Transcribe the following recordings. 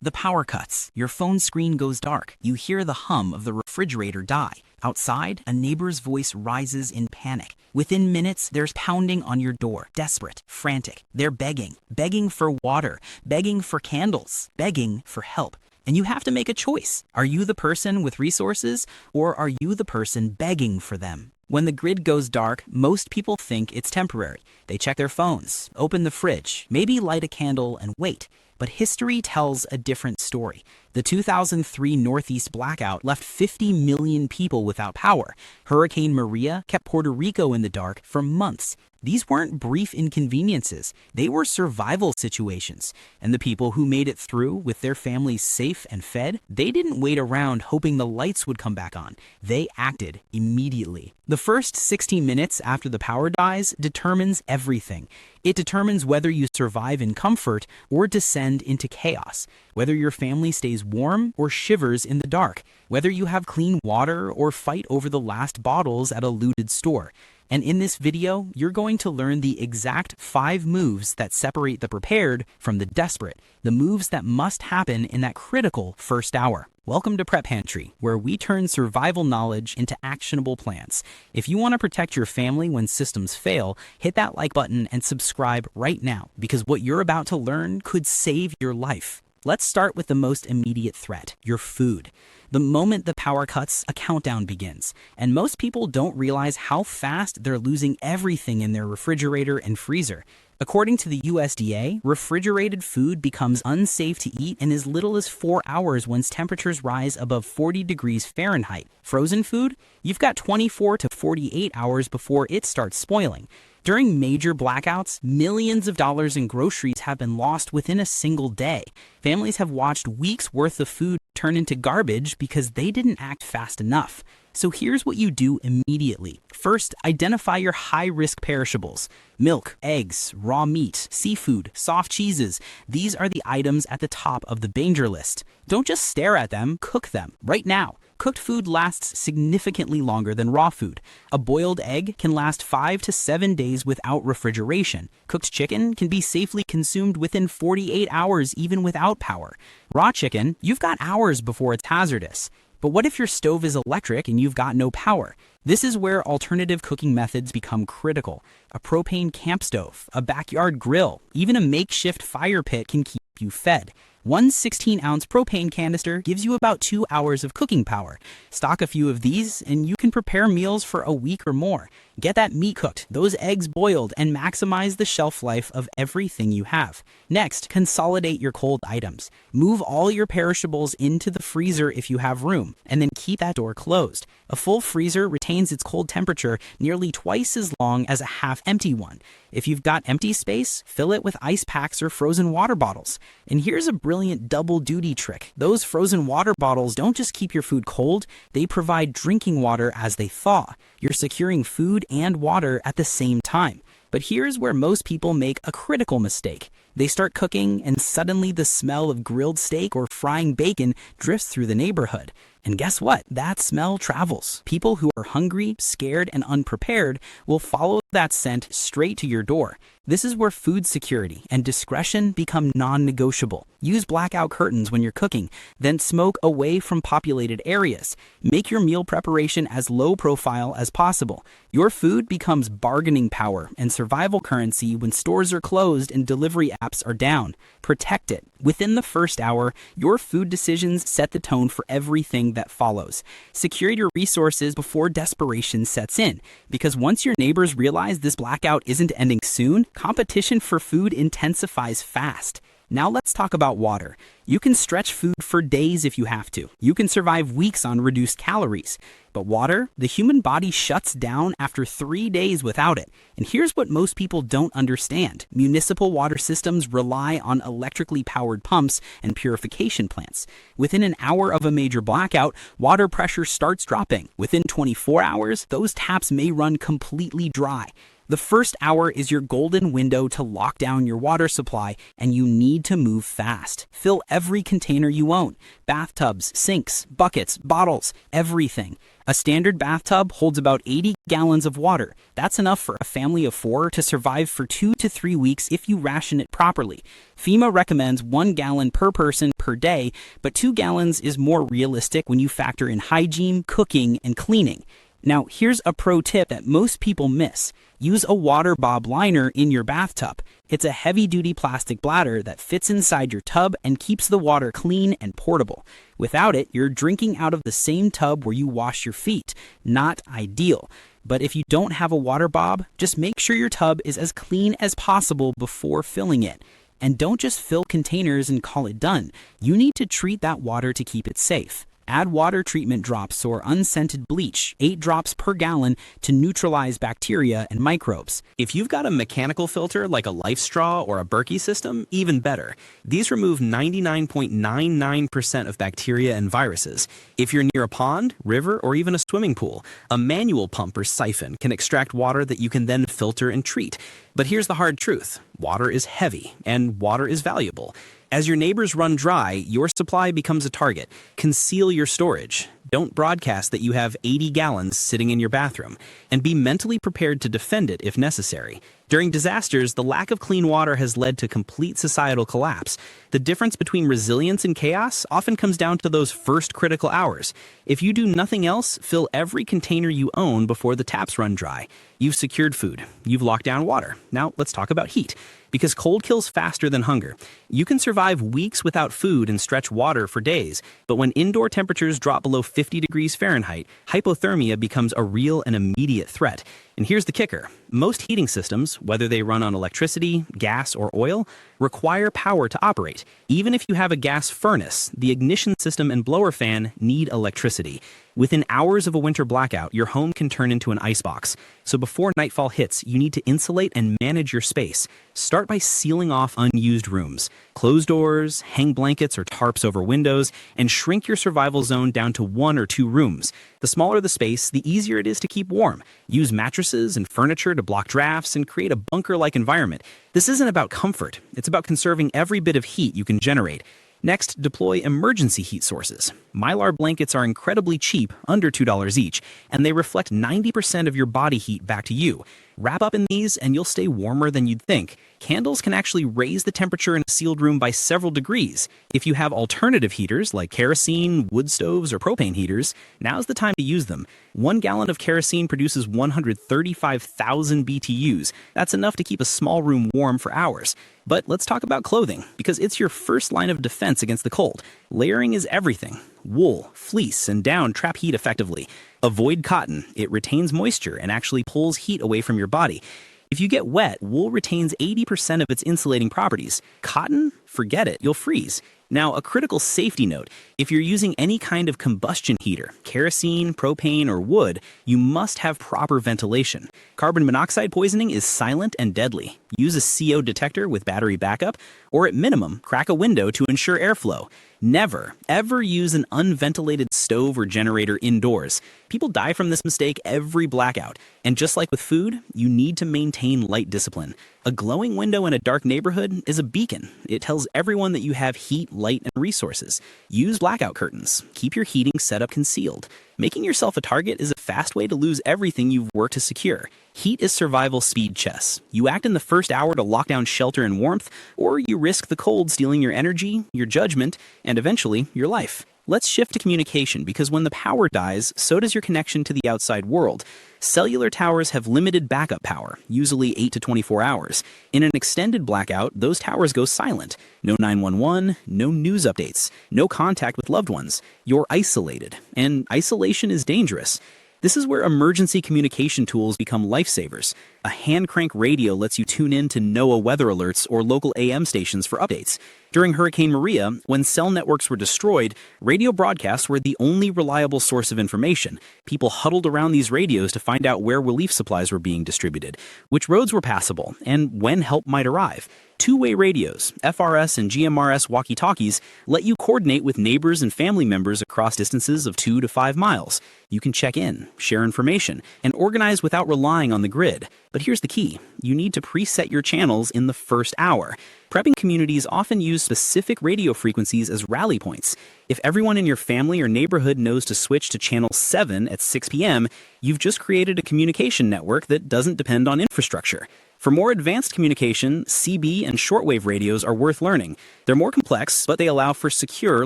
The power cuts. Your phone screen goes dark. You hear the hum of the refrigerator die. Outside, a neighbor's voice rises in panic. Within minutes, there's pounding on your door. Desperate, frantic. They're begging. Begging for water. Begging for candles. Begging for help. And you have to make a choice. Are you the person with resources, or are you the person begging for them? When the grid goes dark, most people think it's temporary. They check their phones, open the fridge, maybe light a candle and wait. But history tells a different story. The 2003 Northeast Blackout left 50 million people without power. Hurricane Maria kept Puerto Rico in the dark for months. These weren't brief inconveniences. They were survival situations. And the people who made it through with their families safe and fed, they didn't wait around hoping the lights would come back on. They acted immediately. The first 60 minutes after the power dies determines everything. It determines whether you survive in comfort or descend into chaos, whether your family stays warm or shivers in the dark, whether you have clean water or fight over the last bottles at a looted store. And in this video, you're going to learn the exact 5 moves that separate the prepared from the desperate, the moves that must happen in that critical first hour. Welcome to Prep Pantry, where we turn survival knowledge into actionable plans. If you want to protect your family when systems fail, hit that like button and subscribe right now, because what you're about to learn could save your life. Let's start with the most immediate threat, your food. The moment the power cuts, a countdown begins, and most people don't realize how fast they're losing everything in their refrigerator and freezer. According to the USDA, refrigerated food becomes unsafe to eat in as little as 4 hours once temperatures rise above 40 degrees Fahrenheit. Frozen food? You've got 24 to 48 hours before it starts spoiling. During major blackouts, millions of dollars in groceries have been lost within a single day. Families have watched weeks' worth of food turn into garbage because they didn't act fast enough. So here's what you do immediately. First, identify your high-risk perishables. Milk, eggs, raw meat, seafood, soft cheeses. These are the items at the top of the danger list. Don't just stare at them, cook them right now. Cooked food lasts significantly longer than raw food. A boiled egg can last 5 to 7 days without refrigeration. Cooked chicken can be safely consumed within 48 hours even without power. Raw chicken, you've got hours before it's hazardous. But what if your stove is electric and you've got no power? This is where alternative cooking methods become critical. A propane camp stove, a backyard grill, even a makeshift fire pit can keep you fed. One 16-ounce propane canister gives you about 2 hours of cooking power. Stock a few of these, and you can prepare meals for a week or more. Get that meat cooked, those eggs boiled, and maximize the shelf life of everything you have. Next, consolidate your cold items. Move all your perishables into the freezer if you have room, and then keep that door closed. A full freezer retains its cold temperature nearly twice as long as a half-empty one. If you've got empty space, fill it with ice packs or frozen water bottles. And here's a brilliant double-duty trick. Those frozen water bottles don't just keep your food cold, they provide drinking water as they thaw. You're securing food and water at the same time. But here's where most people make a critical mistake. They start cooking, and suddenly the smell of grilled steak or frying bacon drifts through the neighborhood. And guess what? That smell travels. People who are hungry, scared, and unprepared will follow that scent straight to your door. This is where food security and discretion become non-negotiable. Use blackout curtains when you're cooking, then smoke away from populated areas. Make your meal preparation as low profile as possible. Your food becomes bargaining power and survival currency when stores are closed and delivery apps are down. Protect it. Within the first hour, your food decisions set the tone for everything that follows. Secure your resources before desperation sets in, because once your neighbors realize this blackout isn't ending soon, competition for food intensifies fast. Now let's talk about water. You can stretch food for days if you have to. You can survive weeks on reduced calories. But water, the human body shuts down after 3 days without it. And here's what most people don't understand. Municipal water systems rely on electrically powered pumps and purification plants. Within an hour of a major blackout, water pressure starts dropping. Within 24 hours, those taps may run completely dry. The first hour is your golden window to lock down your water supply, and you need to move fast. Fill every container you own: bathtubs, sinks, buckets, bottles, everything. A standard bathtub holds about 80 gallons of water. That's enough for a family of 4 to survive for 2 to 3 weeks if you ration it properly. FEMA recommends 1 gallon per person per day, but 2 gallons is more realistic when you factor in hygiene, cooking, and cleaning. Now, here's a pro tip that most people miss. Use a water bob liner in your bathtub. It's a heavy-duty plastic bladder that fits inside your tub and keeps the water clean and portable. Without it, you're drinking out of the same tub where you wash your feet. Not ideal. But if you don't have a water bob, just make sure your tub is as clean as possible before filling it. And don't just fill containers and call it done. You need to treat that water to keep it safe. Add water treatment drops or unscented bleach, 8 drops per gallon, to neutralize bacteria and microbes. If you've got a mechanical filter like a Life Straw or a Berkey system, even better. These remove 99.99% of bacteria and viruses. If you're near a pond, river, or even a swimming pool, a manual pump or siphon can extract water that you can then filter and treat. But here's the hard truth. Water is heavy, and water is valuable. As your neighbors run dry, your supply becomes a target. Conceal your storage. Don't broadcast that you have 80 gallons sitting in your bathroom, and be mentally prepared to defend it if necessary. During disasters, the lack of clean water has led to complete societal collapse. The difference between resilience and chaos often comes down to those first critical hours. If you do nothing else, fill every container you own before the taps run dry. You've secured food. You've locked down water. Now let's talk about heat. Because cold kills faster than hunger. You can survive weeks without food and stretch water for days, but when indoor temperatures drop below 50 degrees Fahrenheit, hypothermia becomes a real and immediate threat. And here's the kicker. Most heating systems, whether they run on electricity, gas, or oil, require power to operate. Even if you have a gas furnace, the ignition system and blower fan need electricity. Within hours of a winter blackout, your home can turn into an icebox. So before nightfall hits, you need to insulate and manage your space. Start by sealing off unused rooms. Close doors, hang blankets or tarps over windows, and shrink your survival zone down to 1 or 2 rooms. The smaller the space, the easier it is to keep warm. Use mattresses and furniture to block drafts and create a bunker-like environment. This isn't about comfort. It's about conserving every bit of heat you can generate. Next, deploy emergency heat sources. Mylar blankets are incredibly cheap, under $2 each, and they reflect 90% of your body heat back to you. Wrap up in these and you'll stay warmer than you'd think. Candles can actually raise the temperature in a sealed room by several degrees. If you have alternative heaters like kerosene, wood stoves, or propane heaters, now's the time to use them. 1 gallon of kerosene produces 135,000 BTUs. That's enough to keep a small room warm for hours. But let's talk about clothing, because it's your first line of defense against the cold. Layering is everything. Wool, fleece, and down trap heat effectively. Avoid cotton. It retains moisture and actually pulls heat away from your body. If you get wet, wool retains 80% of its insulating properties. Cotton? Forget it, you'll freeze. Now, a critical safety note. If you're using any kind of combustion heater, kerosene, propane, or wood, you must have proper ventilation. Carbon monoxide poisoning is silent and deadly. Use a CO detector with battery backup, or at minimum, crack a window to ensure airflow. Never, ever use an unventilated stove or generator indoors. People die from this mistake every blackout. And just like with food, you need to maintain light discipline. A glowing window in a dark neighborhood is a beacon. It tells everyone that you have heat, light, and resources. Use blackout curtains. Keep your heating setup concealed. Making yourself a target is a fast way to lose everything you've worked to secure. Heat is survival speed chess. You act in the first hour to lock down shelter and warmth, or you risk the cold stealing your energy, your judgment, and eventually your life. Let's shift to communication, because when the power dies, so does your connection to the outside world. Cellular towers have limited backup power, usually 8 to 24 hours. In an extended blackout, those towers go silent. No 911, no news updates, no contact with loved ones. You're isolated, and isolation is dangerous. This is where emergency communication tools become lifesavers. A hand crank radio lets you tune in to NOAA weather alerts or local AM stations for updates. During Hurricane Maria, when cell networks were destroyed, radio broadcasts were the only reliable source of information. People huddled around these radios to find out where relief supplies were being distributed, which roads were passable, and when help might arrive. Two-way radios, FRS and GMRS walkie-talkies, let you coordinate with neighbors and family members across distances of 2 to 5 miles. You can check in, share information, and organize without relying on the grid. But here's the key. You need to preset your channels in the first hour. Prepping communities often use specific radio frequencies as rally points. If everyone in your family or neighborhood knows to switch to channel 7 at 6 p.m., you've just created a communication network that doesn't depend on infrastructure. For more advanced communication, CB and shortwave radios are worth learning. They're more complex, but they allow for secure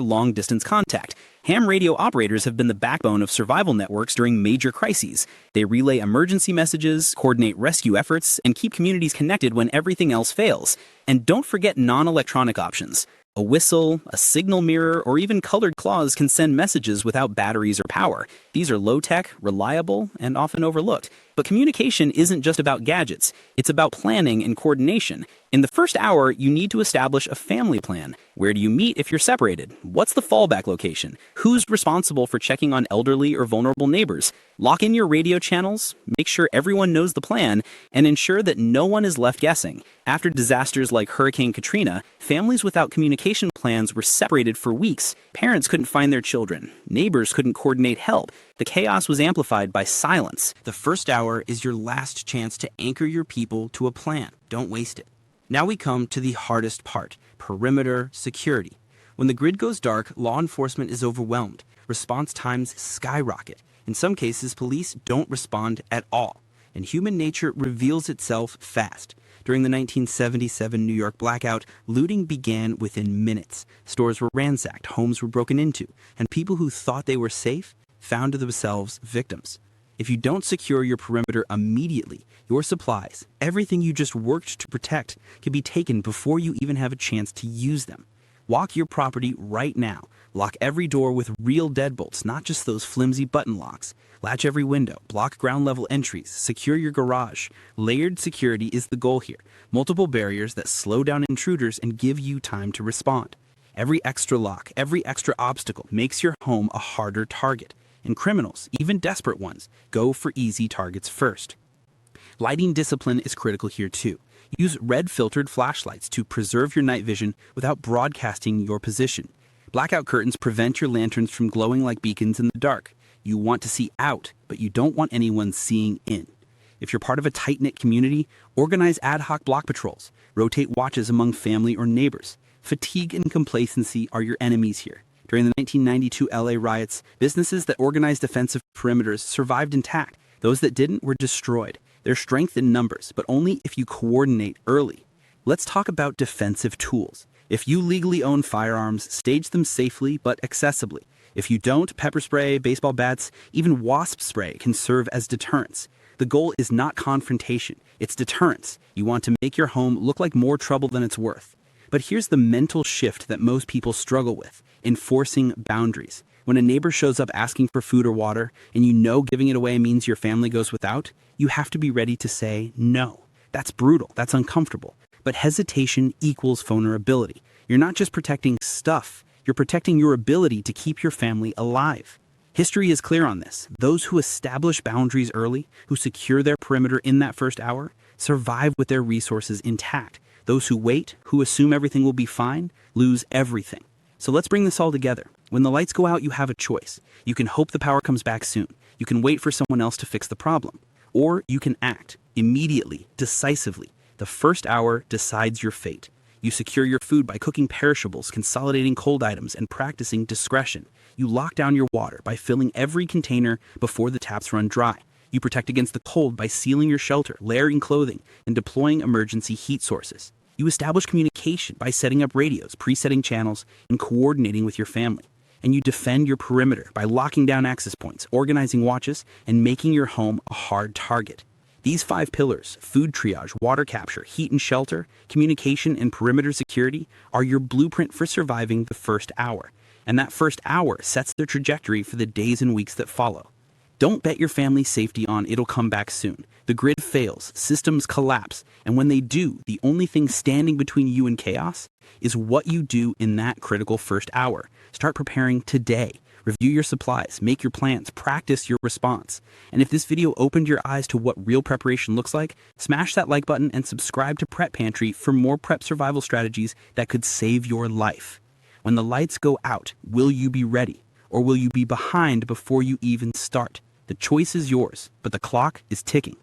long-distance contact. Ham radio operators have been the backbone of survival networks during major crises. They relay emergency messages, coordinate rescue efforts, and keep communities connected when everything else fails. And don't forget non-electronic options. A whistle, a signal mirror, or even colored claws can send messages without batteries or power. These are low-tech, reliable, and often overlooked. But communication isn't just about gadgets. It's about planning and coordination. In the first hour, you need to establish a family plan. Where do you meet if you're separated? What's the fallback location? Who's responsible for checking on elderly or vulnerable neighbors? Lock in your radio channels, make sure everyone knows the plan, and ensure that no one is left guessing. After disasters like Hurricane Katrina, families without communication plans were separated for weeks. Parents couldn't find their children. Neighbors couldn't coordinate help. The chaos was amplified by silence. The first hour is your last chance to anchor your people to a plan. Don't waste it. Now we come to the hardest part, perimeter security. When the grid goes dark, law enforcement is overwhelmed. Response times skyrocket. In some cases, police don't respond at all. And human nature reveals itself fast. During the 1977 New York Blackout, looting began within minutes. Stores were ransacked, homes were broken into, and people who thought they were safe found themselves victims. If you don't secure your perimeter immediately, your supplies, everything you just worked to protect, can be taken before you even have a chance to use them. Walk your property right now. Lock every door with real deadbolts, not just those flimsy button locks. Latch every window, block ground-level entries, secure your garage. Layered security is the goal here. Multiple barriers that slow down intruders and give you time to respond. Every extra lock, every extra obstacle makes your home a harder target. And criminals, even desperate ones, go for easy targets first. Lighting discipline is critical here too. Use red-filtered flashlights to preserve your night vision without broadcasting your position. Blackout curtains prevent your lanterns from glowing like beacons in the dark. You want to see out, but you don't want anyone seeing in. If you're part of a tight-knit community, organize ad hoc block patrols. Rotate watches among family or neighbors. Fatigue and complacency are your enemies here. During the 1992 LA riots, businesses that organized defensive perimeters survived intact. Those that didn't were destroyed. There's strength in numbers, but only if you coordinate early. Let's talk about defensive tools. If you legally own firearms, stage them safely but accessibly. If you don't, pepper spray, baseball bats, even wasp spray can serve as deterrents. The goal is not confrontation, it's deterrence. You want to make your home look like more trouble than it's worth. But here's the mental shift that most people struggle with: enforcing boundaries. When a neighbor shows up asking for food or water, and you know giving it away means your family goes without, you have to be ready to say no. That's brutal, that's uncomfortable. But hesitation equals vulnerability. You're not just protecting stuff, you're protecting your ability to keep your family alive. History is clear on this. Those who establish boundaries early, who secure their perimeter in that first hour, survive with their resources intact. Those who wait, who assume everything will be fine, lose everything. So let's bring this all together. When the lights go out, you have a choice. You can hope the power comes back soon. You can wait for someone else to fix the problem. Or you can act immediately, decisively. The first hour decides your fate. You secure your food by cooking perishables, consolidating cold items, and practicing discretion. You lock down your water by filling every container before the taps run dry. You protect against the cold by sealing your shelter, layering clothing, and deploying emergency heat sources. You establish communication by setting up radios, presetting channels, and coordinating with your family. And you defend your perimeter by locking down access points, organizing watches, and making your home a hard target. These 5 pillars, food triage, water capture, heat and shelter, communication, and perimeter security, are your blueprint for surviving the first hour. And that first hour sets the trajectory for the days and weeks that follow. Don't bet your family's safety on it'll come back soon. The grid fails, systems collapse, and when they do, the only thing standing between you and chaos is what you do in that critical first hour. Start preparing today. Review your supplies, make your plans, practice your response. And if this video opened your eyes to what real preparation looks like, smash that like button and subscribe to Prep Pantry for more prep survival strategies that could save your life. When the lights go out, will you be ready? Or will you be behind before you even start? The choice is yours, but the clock is ticking.